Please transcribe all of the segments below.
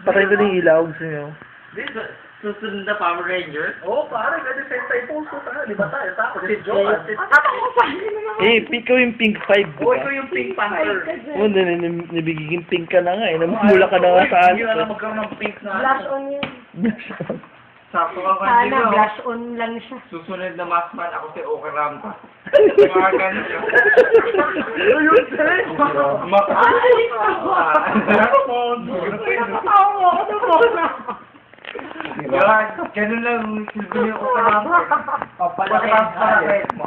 Patay ko na yung ilaw, gusto nyo? Susunod na Power Ranger? Oo, pare, kasi sentay puso tayo. Di ba tayo? Tapos si Joe. Ikaw yung pink 5, di Oo, ba? ikaw yung Pink Panther. Oo, nabigiging pink ka na nga eh. Namumula ka na nga sa Hindi na magkaroon ng pink na. Blush on yun. Sakto ka Sana, kanina. blush on lang siya. Susunod na Maskman, ako si Oka Rampa. Mga ganun siya. Ayun, sir. Ganun lang, silbi niyo Oka Rampa. Papalakin mo.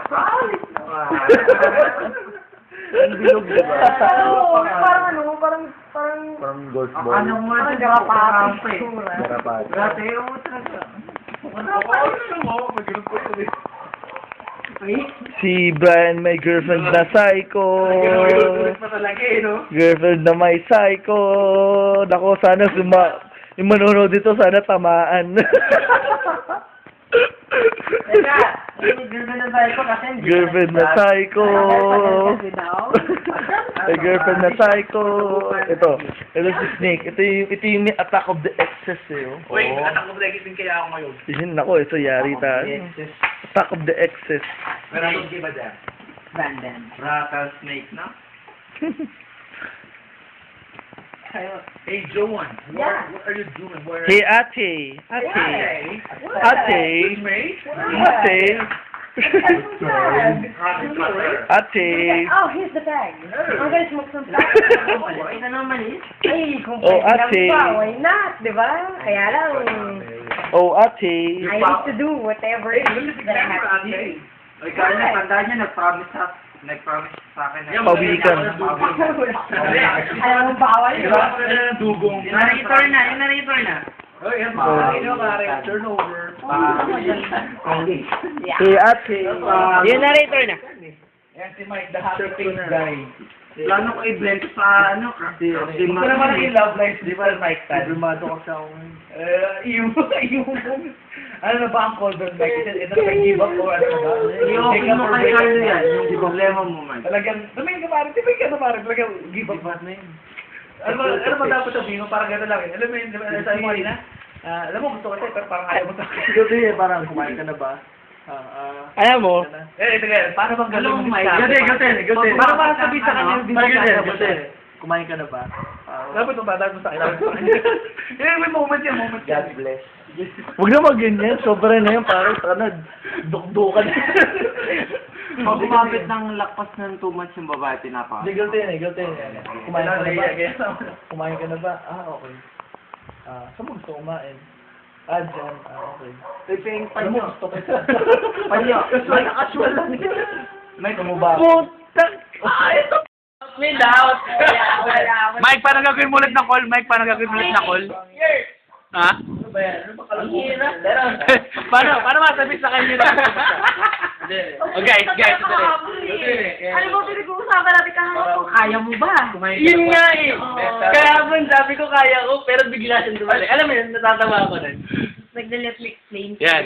Ang bilog, di ba? Parang ano, parang... Parang golf Ang ball. ano mo Parang ito, Oka garapate. Rampa eh. Garapate. Dati, oo talaga. Si Brian may girlfriend na psycho. pa talaga eh, no? Girlfriend na may psycho. Nako, sana yung manonood dito, sana tamaan. Teka, girlfriend na tayo ko kasi... Girlfriend na psycho. May girlfriend na psycho. Ito si Snake. Ito yung Attack of the Excess eh. Oh. Wait, anak mo lagi din kaya ako ngayon. Yun, nako, ito yari tayo. Attack of the Excess. Pero ano ba dyan? Bandan. Rattlesnake, no? Hey, Joan, Yeah. what are you doing? Where Hey, Ate. Ate. Ate. Mate? Ate. Ate. Oh, here's the bag. I'm gonna smoke some plastic. Ito naman eh. Ay, kung Oh, pwede lang ate. ba, why not? Diba? Kaya lang, Oh, Ate. I need to do whatever it is that I have to do. Ay, kaya na, tandaan niya, nag-promise sa akin na. Pawikan. Alam mo, bawal. Diba? Yung dugong. Yung narrator na. Oh, yan, Oh. Ano, pare? Turnover. Yeah. Hey, Ate. Yung narrator na. Yan si Mike, the happy face guy. Plano ko i-blend sa ano, Hindi mo naman yung love life, di ba, Mike? Problemado ko sa akong... Ano na ba ang callback, Mike? Ito na give up o ano ba? i-open mo kay Carlo yan, yung problema mo, man. Talagang, tumingin ka parang, talagang give up na yun. Ano ba dapat sabihin mo? Parang gano'n lang eh. Alam mo yun, sabi mo kanina, alam mo gusto ko sa'yo, pero parang ayaw mo sa akin. Ito eh, parang kumain ka na ba? Alam mo, Ito nga, paano bang gano'n mo Mike? Gano'n. Paano ba sabihin sa kanya yung Gano'n. Kumain ka na ba? Dapat mo ba? Dapat mo sa akin. Yun, may moment yan. God bless. Huwag na mag-ganyan. Sobra na yun. Parang sana dukdukan. Pag umabot ng lakpas ng 2 months yung babae, pinapa. Guilty yan. Kumain ka na ba? Kumain ka na ba? Okay. Saan mo gusto kumain? Dyan. Okay. Piping Ano mo gusto ko? Panyo. May casual lang. May Tumubak. putang. Without. Mike, paano gagawin mo ulit na call? Ha? Ang hirap. paano masabi sa kanya na? Oh, guys. Ano ba pinag-uusapan natin kahapon? Kaya mo ba? Yun nga eh. Kaya mo, sabi ko kaya ko, pero bigla siyang dumali. Alam mo yun, natatawa ako nun. Nag-let me explain. Yan.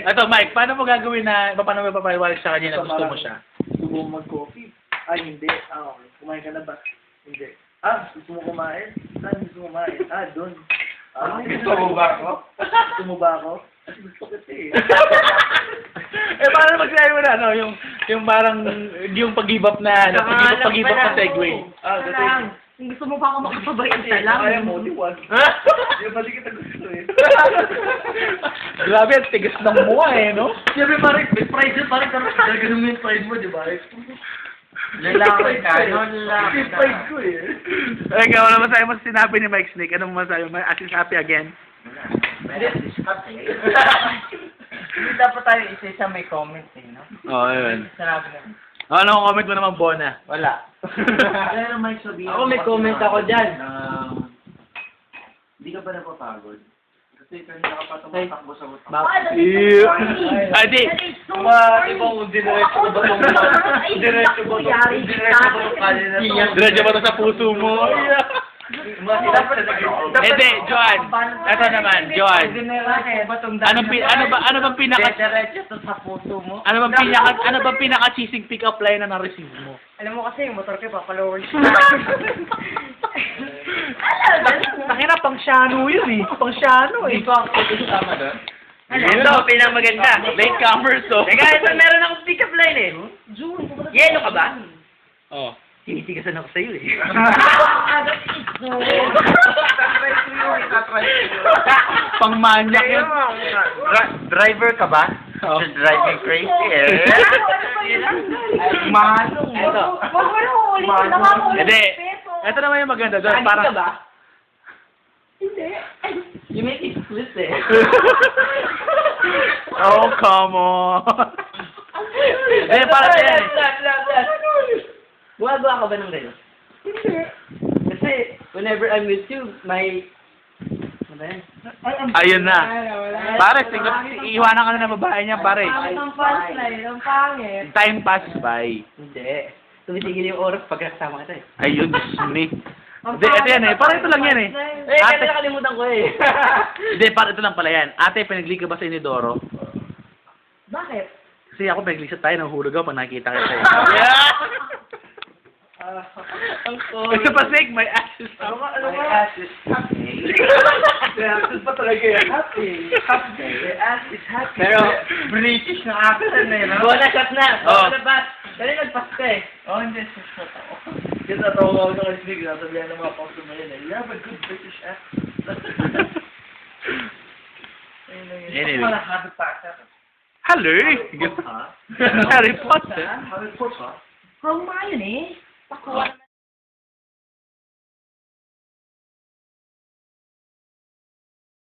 Ito, Mike, paano mo gagawin paano mo papaliwala sa kanya na gusto mo siya? Gusto mo mag-coffee? Ay, hindi. Okay. Kumain ka na ba? Hindi. Gusto mo kumain? Saan gusto mo kumain? Doon. Gusto mo ba ako? Gusto mo ba ako? Kasi gusto kita eh. Paano magsabi mo na, yung parang, yung pag-give up na, pag-give up na segue. Kung gusto mo pa ako makapabayan ka lang. Kaya mo, liwag. Hindi ba kita gusto eh. Grabe, ang tigas ng mukha eh, no? Siyempre parang, may price yun, parang ganun mo yung price mo, di ba? Lalaki ka, lalaki Yung ka. price ko eh. Okay, wala masabi mo sa sinabi ni Mike Snake. Anong masabi mo? As is happy again? Hindi dapat tayo isa-isa may comment eh, no? Oo, yun. Sinabi na. Anong comment mo naman, Bona? Wala. Pero may sabihin Ako may comment ako dyan. Hindi ka ba napapagod? Kasi kanina ka pa tumatakbo sa utak. Ay, di. Ibang diretso ko ba itong diretso ko Diretso ba ito sa puso mo? Hindi, Joan. Ito naman, Joan. Ano bang pinaka Diretso to sa puso mo. ano bang pinaka cheesing pick up line na na-receive mo? Alam mo kasi, yung motor ko, papalower siya. pang Shano yun eh. Pang Shano eh. Hindi pa ako tama doon. Ito, pinamaganda. Latecomers, oh. Teka, ito meron akong pick-up line eh. Yelo ka ba? Oh. Tinitigasan ako sa'yo eh. Pang manyak yun. Driver ka ba? Oh. Just driving crazy eh. Manong. Ito. Wag mo na huli ko na nga Hindi. Ito naman yung maganda doon. Parang... ka Parang... ba? Hindi. You make it split eh. Oh, come on. Eh, parang yan eh. Gumagawa ka ba ng gano'n? Hindi. Kasi, whenever I'm with you, my... Ano ba yan? Ayun na. Wala. Pare, iiwanan ka na ng babae niya, pare. Ang punchline, ang pangit. Time passes by. Hindi. Tumitigil yung oras pag kasama kita eh. Ayun, Diyos me. Hindi, ito yan eh. Parang ito lang yan eh. Eh, Ate, kaya nakalimutan ko eh. hindi, parang ito lang pala yan. Ate, pinagli ka ba sa Inidoro? Bakit? Kasi ako pinagli sa tayo, nahulog ako pag nakikita kita eh. Ang cool. Ito pa, Sig, my ass is Ano ka? My ass is happy. Reaction pa talaga yan. Happy. Happy. My ass is happy. Pero, British na accent na yun, no? Bona shot na. Oh. Bona bat. Dali nagpas ka eh. Oh, hindi. Shut up. Kasi natawa ako ng speak, nasabihan ng mga customer yun eh. You have a good British accent. Anyway. Wala habit pa accent. Hello! Harry Potter. Habit po ha? Hermione. Pakuha naman.